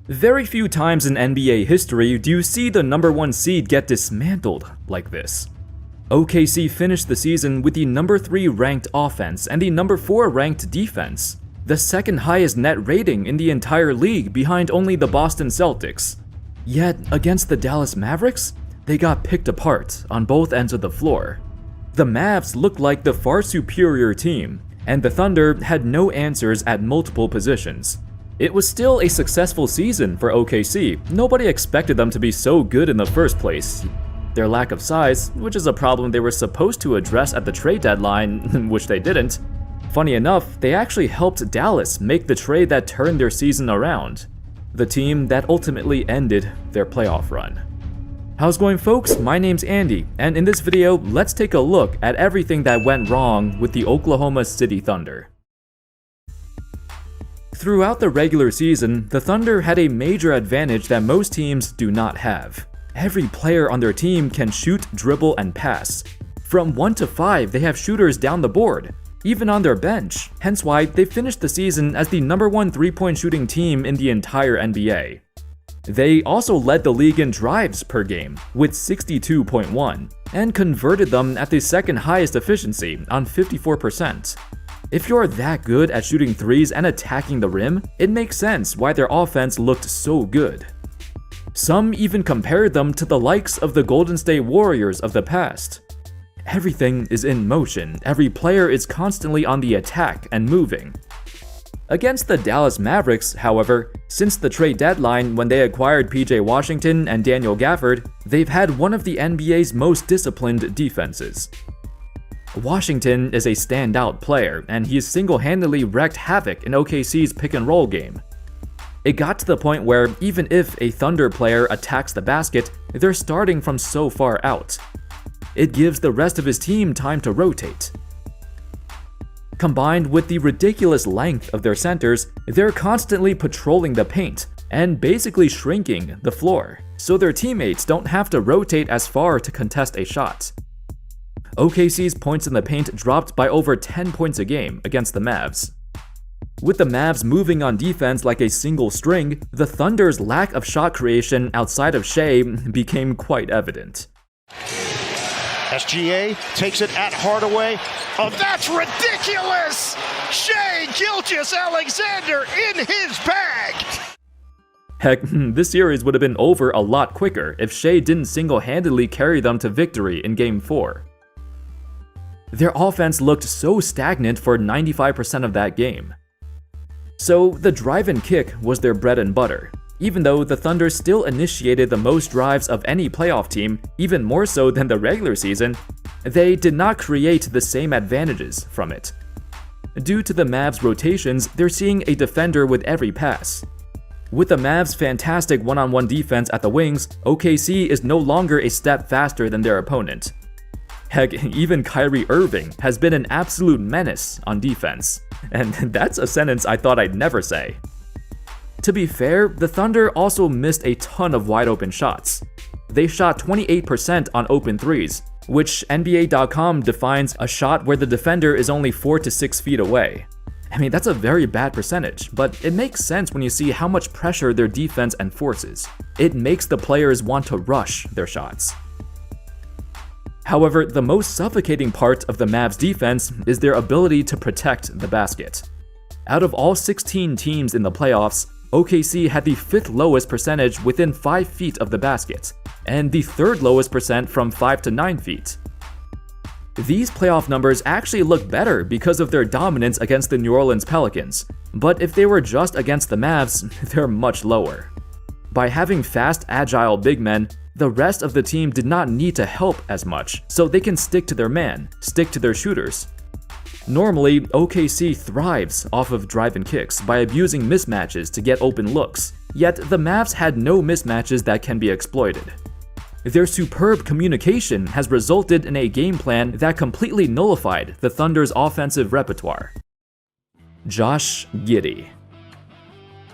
Very few times in NBA history do you see the number 1 seed get dismantled like this. OKC finished the season with the number 3 ranked offense and the number 4 ranked defense, the second highest net rating in the entire league behind only the Boston Celtics. Yet, against the Dallas Mavericks, they got picked apart on both ends of the floor. The Mavs looked like the far superior team, and the Thunder had no answers at multiple positions. It was still a successful season for OKC. Nobody expected them to be so good in the first place. Their lack of size, which is a problem they were supposed to address at the trade deadline, which they didn't. Funny enough, they actually helped Dallas make the trade that turned their season around, the team that ultimately ended their playoff run. How's it going, folks? My name's Andy, and in this video, let's take a look at everything that went wrong with the Oklahoma City Thunder. Throughout the regular season, the Thunder had a major advantage that most teams do not have. Every player on their team can shoot, dribble, and pass. From 1 to 5, they have shooters down the board, even on their bench, hence why they finished the season as the number 1 3-point shooting team in the entire NBA. They also led the league in drives per game, with 62.1, and converted them at the second highest efficiency on 54%. If you're that good at shooting threes and attacking the rim, it makes sense why their offense looked so good. Some even compared them to the likes of the Golden State Warriors of the past. Everything is in motion, every player is constantly on the attack and moving. Against the Dallas Mavericks, however, since the trade deadline when they acquired PJ Washington and Daniel Gafford, they've had one of the NBA's most disciplined defenses. Washington is a standout player, and he's single-handedly wreaked havoc in OKC's pick-and-roll game. It got to the point where even if a Thunder player attacks the basket, they're starting from so far out. It gives the rest of his team time to rotate. Combined with the ridiculous length of their centers, they're constantly patrolling the paint and basically shrinking the floor, so their teammates don't have to rotate as far to contest a shot. OKC's points in the paint dropped by over 10 points a game against the Mavs. With the Mavs moving on defense like a single string, the Thunder's lack of shot creation outside of Shea became quite evident. SGA takes it at Hardaway. Oh, that's ridiculous! Shea Gilgeous-Alexander in his bag! Heck, this series would have been over a lot quicker if Shea didn't single-handedly carry them to victory in Game 4. Their offense looked so stagnant for 95% of that game. So the drive and kick was their bread and butter. Even though the Thunder still initiated the most drives of any playoff team, even more so than the regular season, they did not create the same advantages from it. Due to the Mavs' rotations, they're seeing a defender with every pass. With the Mavs' fantastic one-on-one defense at the wings, OKC is no longer a step faster than their opponent. Heck, even Kyrie Irving has been an absolute menace on defense. And that's a sentence I thought I'd never say. To be fair, the Thunder also missed a ton of wide-open shots. They shot 28% on open threes, which NBA.com defines a shot where the defender is only 4 to 6 feet away. I mean, that's a very bad percentage, but it makes sense when you see how much pressure their defense enforces. It makes the players want to rush their shots. However, the most suffocating part of the Mavs' defense is their ability to protect the basket. Out of all 16 teams in the playoffs, OKC had the 5th lowest percentage within 5 feet of the basket, and the 3rd lowest percent from 5 to 9 feet. These playoff numbers actually look better because of their dominance against the New Orleans Pelicans, but if they were just against the Mavs, they're much lower. By having fast, agile big men, the rest of the team did not need to help as much, so they can stick to their man, stick to their shooters. Normally, OKC thrives off of drive and kicks by abusing mismatches to get open looks, yet the Mavs had no mismatches that can be exploited. Their superb communication has resulted in a game plan that completely nullified the Thunder's offensive repertoire. Josh Giddey.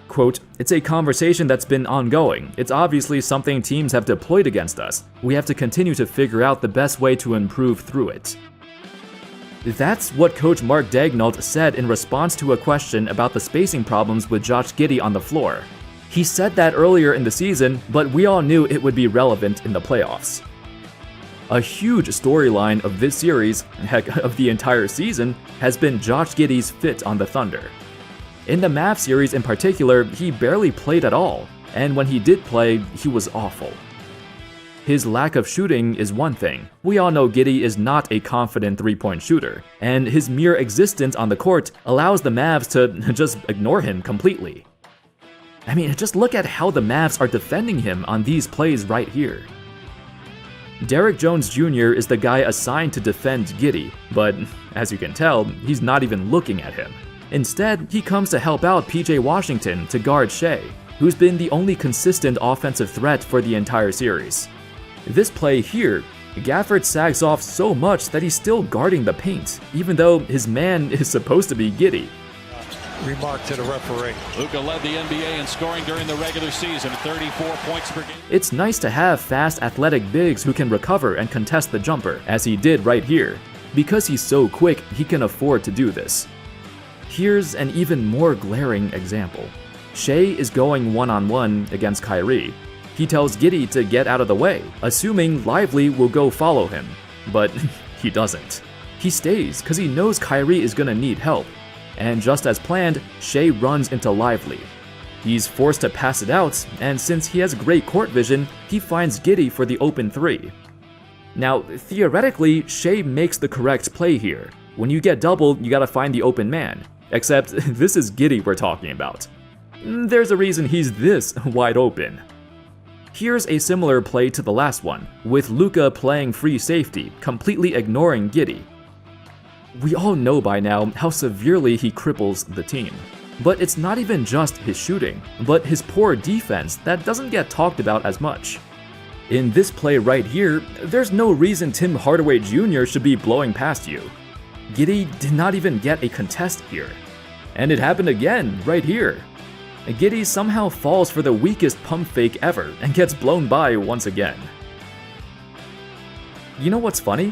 Quote, "It's a conversation that's been ongoing. It's obviously something teams have deployed against us. We have to continue to figure out the best way to improve through it." That's what Coach Mark Daigneault said in response to a question about the spacing problems with Josh Giddey on the floor. He said that earlier in the season, but we all knew it would be relevant in the playoffs. A huge storyline of this series, heck, of the entire season, has been Josh Giddey's fit on the Thunder. In the Mavs series in particular, he barely played at all, and when he did play, he was awful. His lack of shooting is one thing. We all know Giddey is not a confident three-point shooter, and his mere existence on the court allows the Mavs to just ignore him completely. I mean, just look at how the Mavs are defending him on these plays right here. Derrick Jones Jr. is the guy assigned to defend Giddey, but as you can tell, he's not even looking at him. Instead, he comes to help out PJ Washington to guard Shai, who's been the only consistent offensive threat for the entire series. This play here, Gafford sags off so much that he's still guarding the paint, even though his man is supposed to be Giddey. Remark to the referee. Luka led the NBA in scoring during the regular season, 34 points per game. It's nice to have fast athletic bigs who can recover and contest the jumper, as he did right here. Because he's so quick, he can afford to do this. Here's an even more glaring example. Shai is going one-on-one against Kyrie. He tells Giddey to get out of the way, assuming Lively will go follow him. But he doesn't. He stays because he knows Kyrie is gonna need help. And just as planned, Shai runs into Lively. He's forced to pass it out, and since he has great court vision, he finds Giddey for the open three. Now, theoretically, Shai makes the correct play here. When you get doubled, you gotta find the open man. Except, this is Giddey we're talking about. There's a reason he's this wide open. Here's a similar play to the last one, with Luka playing free safety, completely ignoring Giddey. We all know by now how severely he cripples the team. But it's not even just his shooting, but his poor defense that doesn't get talked about as much. In this play right here, there's no reason Tim Hardaway Jr. should be blowing past you. Giddey did not even get a contest here. And it happened again, right here. Giddey somehow falls for the weakest pump fake ever and gets blown by once again. You know what's funny?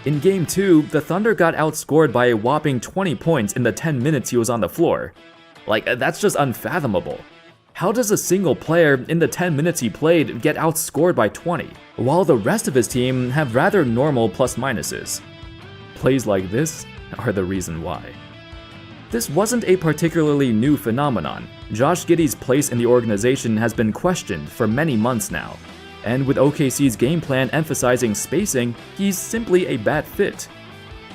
In Game 2, the Thunder got outscored by a whopping 20 points in the 10 minutes he was on the floor. Like, that's just unfathomable. How does a single player in the 10 minutes he played get outscored by 20, while the rest of his team have rather normal plus-minuses? Plays like this are the reason why. This wasn't a particularly new phenomenon. Josh Giddey's place in the organization has been questioned for many months now. And with OKC's game plan emphasizing spacing, he's simply a bad fit.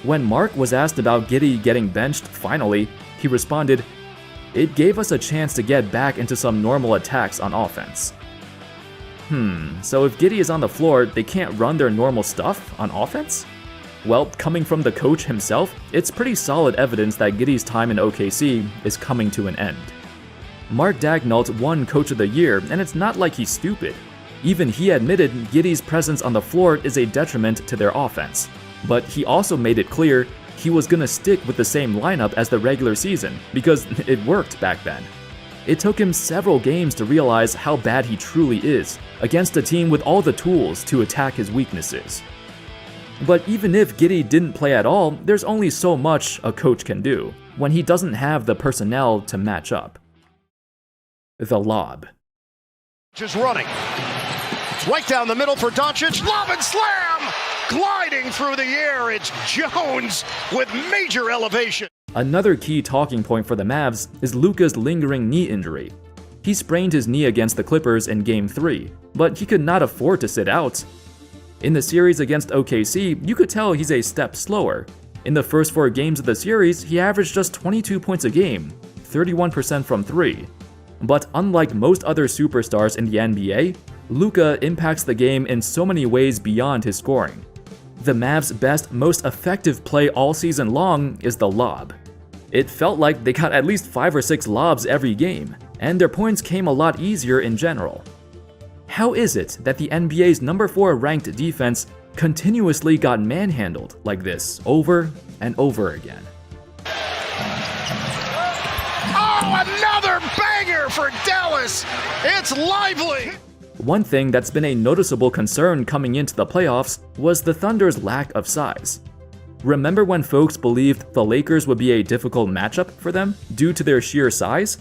When Mark was asked about Giddey getting benched finally, he responded, "It gave us a chance to get back into some normal attacks on offense." So if Giddey is on the floor, they can't run their normal stuff on offense? Well, coming from the coach himself, it's pretty solid evidence that Giddey's time in OKC is coming to an end. Mark Daigneault won Coach of the Year, and it's not like he's stupid. Even he admitted Giddey's presence on the floor is a detriment to their offense. But he also made it clear he was gonna stick with the same lineup as the regular season, because it worked back then. It took him several games to realize how bad he truly is, against a team with all the tools to attack his weaknesses. But even if Giddey didn't play at all, there's only so much a coach can do when he doesn't have the personnel to match up. The lob. Just running. Right down the middle for Doncic. Lob and slam! Gliding through the air, it's Jones with major elevation. Another key talking point for the Mavs is Luka's lingering knee injury. He sprained his knee against the Clippers in Game 3, but he could not afford to sit out. In the series against OKC, you could tell he's a step slower. In the first 4 games of the series, he averaged just 22 points a game, 31% from 3. But unlike most other superstars in the NBA, Luka impacts the game in so many ways beyond his scoring. The Mavs' best, most effective play all season long is the lob. It felt like they got at least 5 or 6 lobs every game, and their points came a lot easier in general. How is it that the NBA's number 4 ranked defense continuously got manhandled like this over and over again? Oh, another banger for Dallas! It's Lively! One thing that's been a noticeable concern coming into the playoffs was the Thunder's lack of size. Remember when folks believed the Lakers would be a difficult matchup for them due to their sheer size?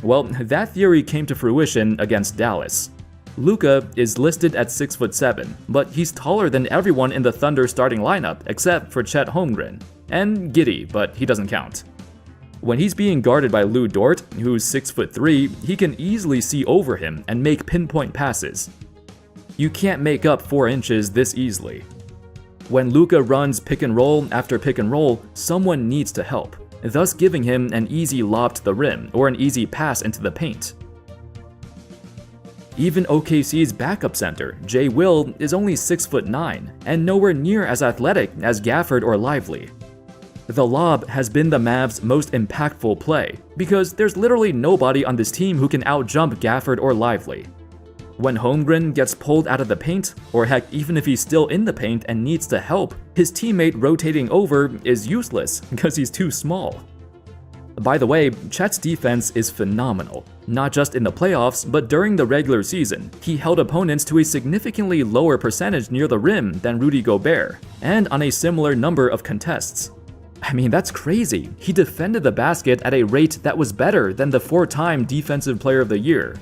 Well, that theory came to fruition against Dallas. Luka is listed at 6'7", but he's taller than everyone in the Thunder starting lineup except for Chet Holmgren, and Giddey, but he doesn't count. When he's being guarded by Lou Dort, who's 6'3", he can easily see over him and make pinpoint passes. You can't make up 4 inches this easily. When Luka runs pick and roll after pick and roll, someone needs to help, thus giving him an easy lob to the rim or an easy pass into the paint. Even OKC's backup center, Jay Will, is only 6'9" and nowhere near as athletic as Gafford or Lively. The lob has been the Mavs' most impactful play, because there's literally nobody on this team who can outjump Gafford or Lively. When Holmgren gets pulled out of the paint, or heck, even if he's still in the paint and needs to help, his teammate rotating over is useless because he's too small. By the way, Chet's defense is phenomenal, not just in the playoffs, but during the regular season. He held opponents to a significantly lower percentage near the rim than Rudy Gobert, and on a similar number of contests. I mean, that's crazy. He defended the basket at a rate that was better than the 4-time Defensive Player of the Year.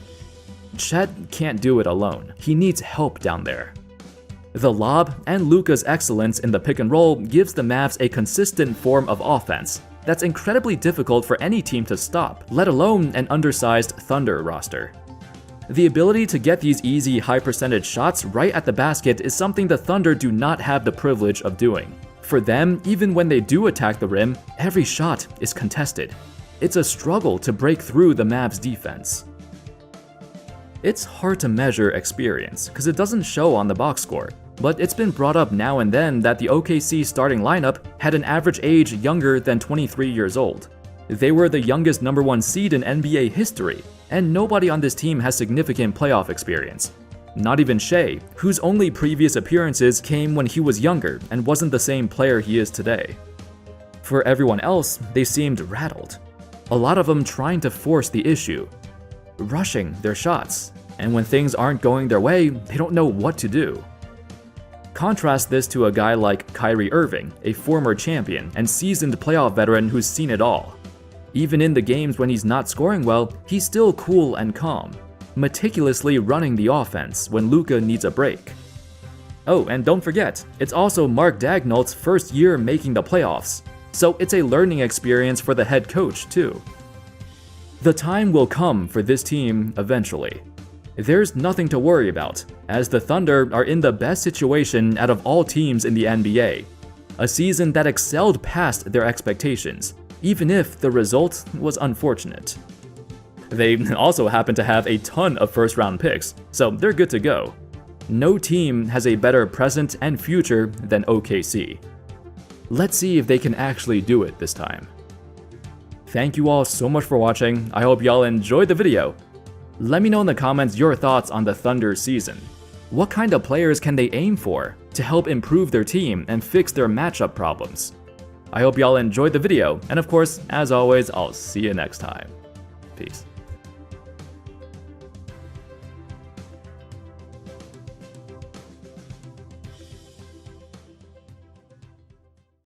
Chet can't do it alone. He needs help down there. The lob and Luka's excellence in the pick and roll gives the Mavs a consistent form of offense that's incredibly difficult for any team to stop, let alone an undersized Thunder roster. The ability to get these easy high-percentage shots right at the basket is something the Thunder do not have the privilege of doing. For them, even when they do attack the rim, every shot is contested. It's a struggle to break through the Mavs' defense. It's hard to measure experience because it doesn't show on the box score, but it's been brought up now and then that the OKC starting lineup had an average age younger than 23 years old. They were the youngest number 1 seed in NBA history, and nobody on this team has significant playoff experience. Not even Shea, whose only previous appearances came when he was younger and wasn't the same player he is today. For everyone else, they seemed rattled. A lot of them trying to force the issue, rushing their shots, and when things aren't going their way, they don't know what to do. Contrast this to a guy like Kyrie Irving, a former champion and seasoned playoff veteran who's seen it all. Even in the games when he's not scoring well, he's still cool and calm, meticulously running the offense when Luka needs a break. Oh, and don't forget, it's also Mark Daigneault's first year making the playoffs, so it's a learning experience for the head coach too. The time will come for this team eventually. There's nothing to worry about, as the Thunder are in the best situation out of all teams in the NBA. A season that excelled past their expectations, even if the result was unfortunate. They also happen to have a ton of first-round picks, so they're good to go. No team has a better present and future than OKC. Let's see if they can actually do it this time. Thank you all so much for watching. I hope y'all enjoyed the video. Let me know in the comments your thoughts on the Thunder season. What kind of players can they aim for to help improve their team and fix their matchup problems? I hope y'all enjoyed the video, and of course, as always, I'll see you next time. Peace.